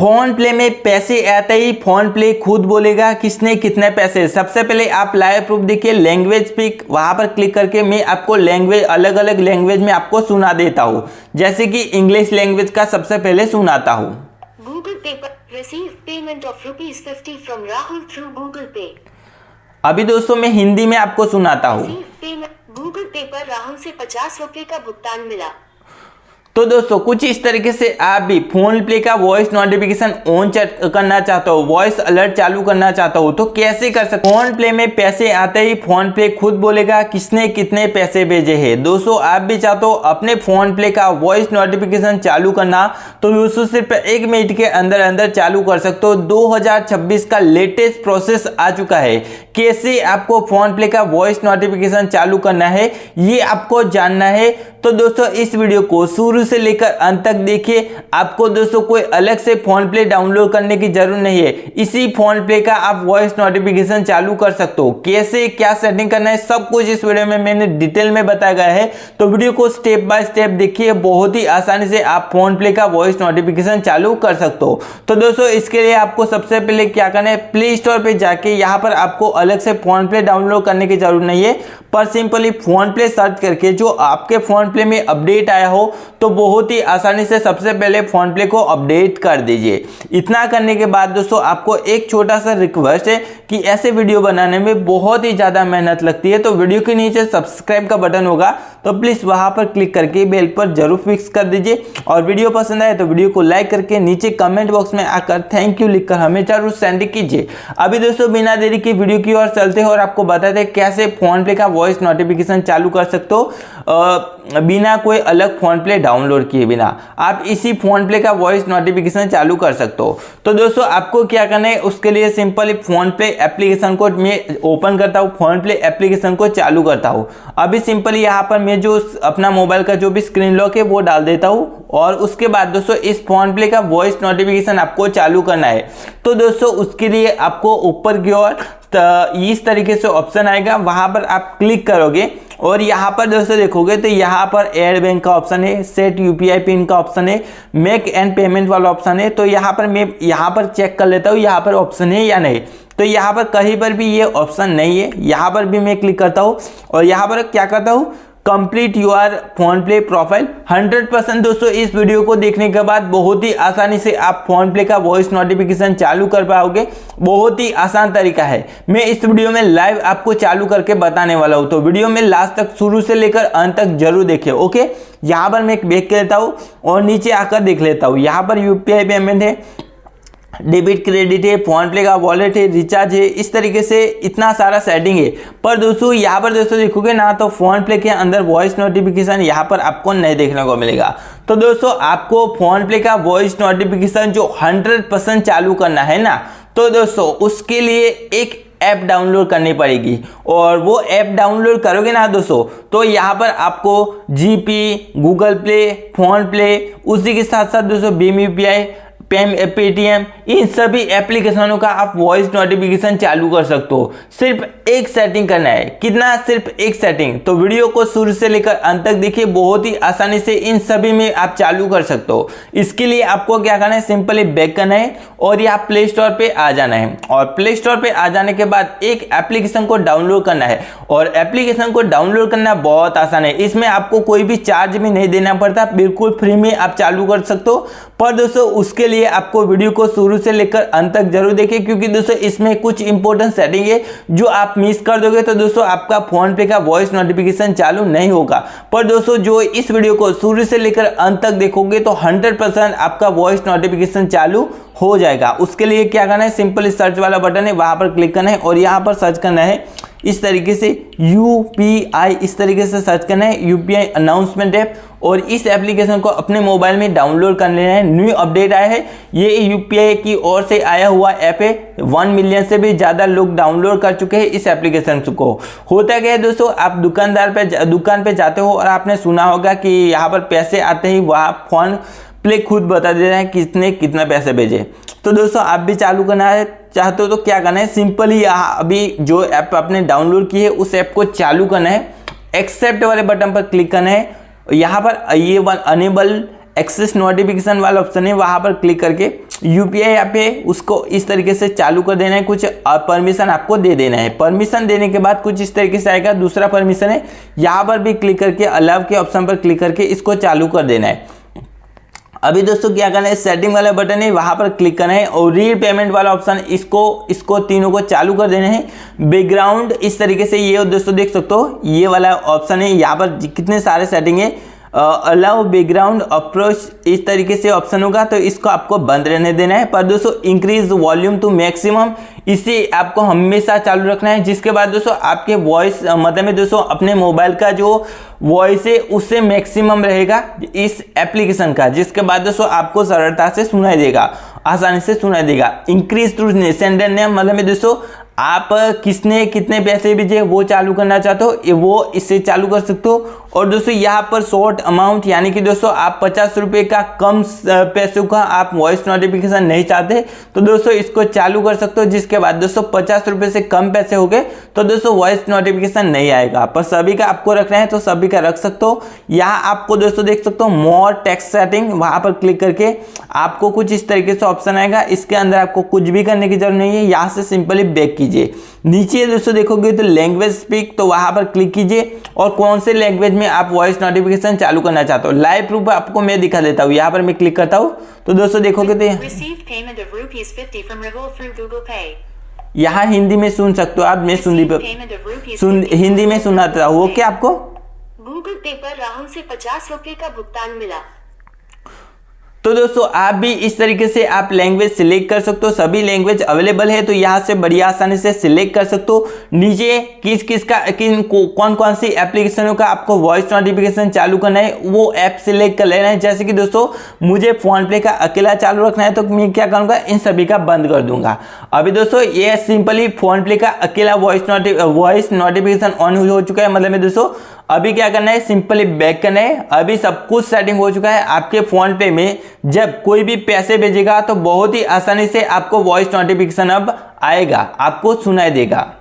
Phone play में पैसे आते ही फोन प्ले खुद बोलेगा किसने कितने पैसे। सबसे पहले आप लाइव प्रूफ देखिए, लैंग्वेज पिक, वहां पर क्लिक करके मैं आपको लैंग्वेज अलग अलग लैंग्वेज में आपको सुना देता हूं। जैसे कि इंग्लिश लैंग्वेज का सबसे पहले सुनाता हूं। गूगल पे पर receive payment of ₹50 from Rahul through Google पे। अभी दोस्तों मैं हिंदी में आपको सुनाता हूं। गूगल पे पर राहुल से ₹50 का भुगतान मिला। तो दोस्तों कुछ इस तरीके से आप भी फोन प्ले का वॉइस नोटिफिकेशन ऑन करना चाहते हो, वॉइस अलर्ट चालू करना चाहते हो तो कैसे कर सकते हो। फोन प्ले में पैसे आते ही फोन प्ले खुद बोलेगा किसने कितने पैसे भेजे हैं। दोस्तों आप भी चाहते हो अपने फोन प्ले का वॉइस नोटिफिकेशन चालू करना तो दोस्तों सिर्फ 1 मिनट के अंदर अंदर चालू कर सकते हो। 2026 का लेटेस्ट प्रोसेस आ चुका है। कैसे आपको फोन प्ले का वॉइस नोटिफिकेशन चालू करना है ये आपको जानना है। तो दोस्तों इस वीडियो को शुरू से लेकर अंत तक देखिए। आपको दोस्तों कोई अलग से फोन प्ले डाउनलोड करने की जरूरत नहीं है। इसी फोन प्ले का आप वॉइस नोटिफिकेशन चालू कर सकते हो। कैसे क्या सेटिंग करना है सब कुछ इस वीडियो में मैंने डिटेल में बताया गया है। तो वीडियो को स्टेप बाय स्टेप देखिए, बहुत ही आसानी से आप फोन प्ले का वॉइस नोटिफिकेशन चालू कर सकते हो। तो दोस्तों इसके लिए आपको सबसे पहले क्या करना है, प्ले स्टोर पे जाके यहाँ पर आपको अलग से फोन प्ले डाउनलोड करने की जरूरत नहीं है, पर सिंपली फोन प्ले सर्च करके जो आपके फोन प्ले में अपडेट आया हो तो बहुत ही आसानी से सबसे पहले फोन प्ले को अपडेट कर दीजिए। इतना करने के बाद दोस्तों आपको एक छोटा सा रिक्वेस्ट है कि ऐसे वीडियो बनाने में बहुत ही ज्यादा मेहनत लगती है, तो वीडियो के नीचे सब्सक्राइब का बटन होगा तो प्लीज वहां पर क्लिक करके बेल पर जरूर फिक्स कर दीजिए। और वीडियो पसंद आए तो वीडियो को लाइक करके नीचे कमेंट बॉक्स में आकर थैंक यू लिखकर हमें जरूर सेंड कीजिए। अभी दोस्तों बिना देरी की वीडियो की ओर चलते हैं और आपको बताते हैं कैसे फोन प्ले का वॉइस नोटिफिकेशन चालू कर सकते हो बिना कोई अलग फोन प्ले डाउनलोड किए बिना। आप इसी फोन प्ले का वॉइस नोटिफिकेशन चालू कर सकते हो। तो दोस्तों आपको क्या करना है, उसके लिए सिंपली फोन प्ले एप्लीकेशन को मैं ओपन करता हूँ, फोन प्ले एप्लीकेशन को चालू करता हूँ। अभी सिंपली यहाँ पर मैं जो अपना मोबाइल का जो भी स्क्रीन लॉक है वो डाल देता हूँ और उसके बाद दोस्तों इस फोन प्ले का वॉइस नोटिफिकेशन आपको चालू करना है। तो दोस्तों उसके लिए आपको ऊपर की ओर इस तरीके से ऑप्शन आएगा, वहां पर आप क्लिक करोगे और यहाँ पर दोस्तों देखोगे तो यहाँ पर एड बैंक का ऑप्शन है, सेट यूपीआई पिन का ऑप्शन है, मेक एंड पेमेंट वाला ऑप्शन है। तो यहाँ पर मैं यहाँ पर चेक कर लेता हूँ यहाँ पर ऑप्शन है या नहीं। तो यहाँ पर कहीं पर भी ये ऑप्शन नहीं है, यहाँ पर भी मैं क्लिक करता हूँ और यहाँ पर क्या करता हूँ, complete your phone play profile. 100% दोस्तों इस वीडियो को देखने के बाद बहुत ही आसानी से आप फोन प्ले का वॉइस नोटिफिकेशन चालू कर पाओगे। बहुत ही आसान तरीका है, मैं इस वीडियो में लाइव आपको चालू करके बताने वाला हूं। तो वीडियो में लास्ट तक शुरू से लेकर अंत तक जरूर देखिए। ओके, यहाँ पर मैं बैक कर लेता हूँ और नीचे आकर देख लेता हूँ। यहाँ पर यूपीआई पेमेंट है, डेबिट क्रेडिट है, फोन प्ले का वॉलेट है, रिचार्ज है, इस तरीके से इतना सारा सेटिंग है। पर दोस्तों यहाँ पर दोस्तों देखोगे ना तो फोन प्ले के अंदर वॉइस नोटिफिकेशन यहाँ पर आपको नहीं देखने को मिलेगा। तो दोस्तों आपको फोन प्ले का वॉइस नोटिफिकेशन जो 100% चालू करना है ना, तो दोस्तों उसके लिए एक ऐप डाउनलोड करनी पड़ेगी। और वो ऐप डाउनलोड करोगे ना दोस्तों तो यहाँ पर आपको GP, Google play, phone play, उसी के साथ साथ दोस्तों भीम यूपीआई, पेटीएम, इन सभी एप्लीकेशनों का आप वॉइस नोटिफिकेशन चालू कर सकते हो। सिर्फ एक सेटिंग करना है, कितना, सिर्फ एक सेटिंग। तो वीडियो को शुरू से लेकर अंत तक देखिए, बहुत ही आसानी से इन सभी में आप चालू कर सकते हो। इसके लिए आपको क्या करना है, सिंपली बैक करना है और यहाँ प्ले स्टोर पे आ जाना है। और प्ले स्टोर पे आ जाने के बाद एक एप्लीकेशन को डाउनलोड करना है और एप्लीकेशन को डाउनलोड करना बहुत आसान है। इसमें आपको कोई भी चार्ज भी नहीं देना पड़ता, बिल्कुल फ्री में आप चालू कर सकते हो। पर दोस्तों उसके लिए आपको वीडियो को शुरू से लेकर अंत तक जरूर देखिए, क्योंकि दोस्तों इसमें कुछ इंपॉर्टेंट सेटिंग है जो आप मिस कर दोगे तो दोस्तों आपका फोन पे का वॉइस नोटिफिकेशन चालू नहीं होगा। पर दोस्तों जो इस वीडियो को शुरू से लेकर अंत तक देखोगे तो 100% आपका वॉइस नोटिफिकेशन चालू हो जाएगा। उसके लिए क्या करना है, सिंपली सर्च वाला बटन है वहां पर क्लिक करना है और यहाँ पर सर्च करना है इस तरीके से यूपीआई, इस तरीके से सर्च करना है यूपीआई अनाउंसमेंट ऐप। और इस एप्लीकेशन को अपने मोबाइल में डाउनलोड कर लेना है। न्यू अपडेट आया है, ये यूपीआई की ओर से आया हुआ ऐप है। 1 मिलियन से भी ज़्यादा लोग डाउनलोड कर चुके हैं इस एप्लीकेशन को। होता क्या है दोस्तों, आप दुकान पे जाते हो और आपने सुना होगा कि यहाँ पर पैसे आते ही वहाँ फोन प्ले खुद बता देता है किसने कितना पैसे भेजे। तो दोस्तों आप भी चालू करना है चाहते हो तो क्या करना है, सिंपली यहाँ अभी जो ऐप आपने डाउनलोड की है उस ऐप को चालू करना है। एक्सेप्ट वाले बटन पर क्लिक करना है। यहाँ पर ये अनेबल एक्सेस नोटिफिकेशन वाला ऑप्शन है, वहाँ पर क्लिक करके यूपीआई ऐप है उसको इस तरीके से चालू कर देना है। कुछ परमिशन आपको दे देना है। परमिशन देने के बाद कुछ इस तरीके से आएगा। दूसरा परमिशन है, यहाँ पर भी क्लिक करके अलाउ के ऑप्शन पर क्लिक करके इसको चालू कर देना है। अभी दोस्तों क्या करना है, सेटिंग वाला बटन है वहाँ पर क्लिक करना है और रीड पेमेंट वाला ऑप्शन इसको तीनों को चालू कर देना है। बैकग्राउंड इस तरीके से ये दोस्तों देख सकते हो, ये वाला ऑप्शन है। यहाँ पर कितने सारे सेटिंग है, अलाउ बैकग्राउंड अप्रोच इस तरीके से ऑप्शन होगा, तो इसको आपको बंद रहने देना है। पर दोस्तों इंक्रीज वॉल्यूम टू मैक्सिमम इसे आपको हमेशा चालू रखना है। जिसके बाद दोस्तों आपके वॉइस मतलब में दोस्तों अपने मोबाइल का जो वॉइस है उससे मैक्सिमम रहेगा इस एप्लीकेशन का। जिसके बाद दोस्तों आपको सरलता से सुनाई देगा, आसानी से सुनाई देगा। इंक्रीज टू सेंडर नेम मतलब में दोस्तों आप किसने कितने पैसे भेजे वो चालू करना चाहते हो वो इससे चालू कर सकते हो। और दोस्तों यहाँ पर शॉर्ट अमाउंट यानी कि दोस्तों आप 50 रुपये का कम पैसों का आप वॉइस नोटिफिकेशन नहीं चाहते तो दोस्तों इसको चालू कर सकते हो। जिसके बाद दोस्तों 50 रुपये से कम पैसे हो गए तो दोस्तों वॉइस नोटिफिकेशन नहीं आएगा। पर सभी का आपको रखना है तो सभी का रख सकते हो। यहाँ आपको दोस्तों देख सकते हो मोर टेक्स्ट सेटिंग, वहाँ पर क्लिक करके आपको कुछ इस तरीके से ऑप्शन आएगा। इसके अंदर आपको कुछ भी करने की जरूरत नहीं है, यहाँ से सिंपली बैक कीजिए। नीचे दोस्तों देखोगे तो लैंग्वेज स्पीक, तो वहां पर क्लिक कीजिए और कौन से लैंग्वेज में आप वॉइस नोटिफिकेशन चालू करना चाहते हो। लाइव प्रूफ आपको मैं दिखा देता हूँ। यहाँ पर मैं क्लिक करता हूँ तो दोस्तों देखोगे तो यहाँ हिंदी में सुन सकते हो आप। मैं हिंदी में सुनाता हूँ। ओके, आपको गूगल पे पर राहुल से 50 रुपए का भुगतान मिला। तो दोस्तों आप भी इस तरीके से आप लैंग्वेज सिलेक्ट कर सकते हो। सभी लैंग्वेज अवेलेबल है तो यहाँ से बड़ी आसानी से सिलेक्ट कर सकते हो। नीचे कौन कौन सी एप्लीकेशनों का आपको वॉइस नोटिफिकेशन चालू करना है वो ऐप सिलेक्ट कर लेना है। जैसे कि दोस्तों मुझे फोन पे का अकेला चालू रखना है तो मैं क्या करूँगा, इन सभी का बंद कर दूंगा। अभी दोस्तों ये सिंपली फोन पे का अकेला वॉइस नोटिफिकेशन ऑन हो चुका है। मतलब में दोस्तों अभी क्या करना है, सिंपली बैक करना है। अभी सब कुछ सेटिंग हो चुका है। आपके फोन पे में जब कोई भी पैसे भेजेगा तो बहुत ही आसानी से आपको वॉइस नोटिफिकेशन अब आएगा, आपको सुनाई देगा।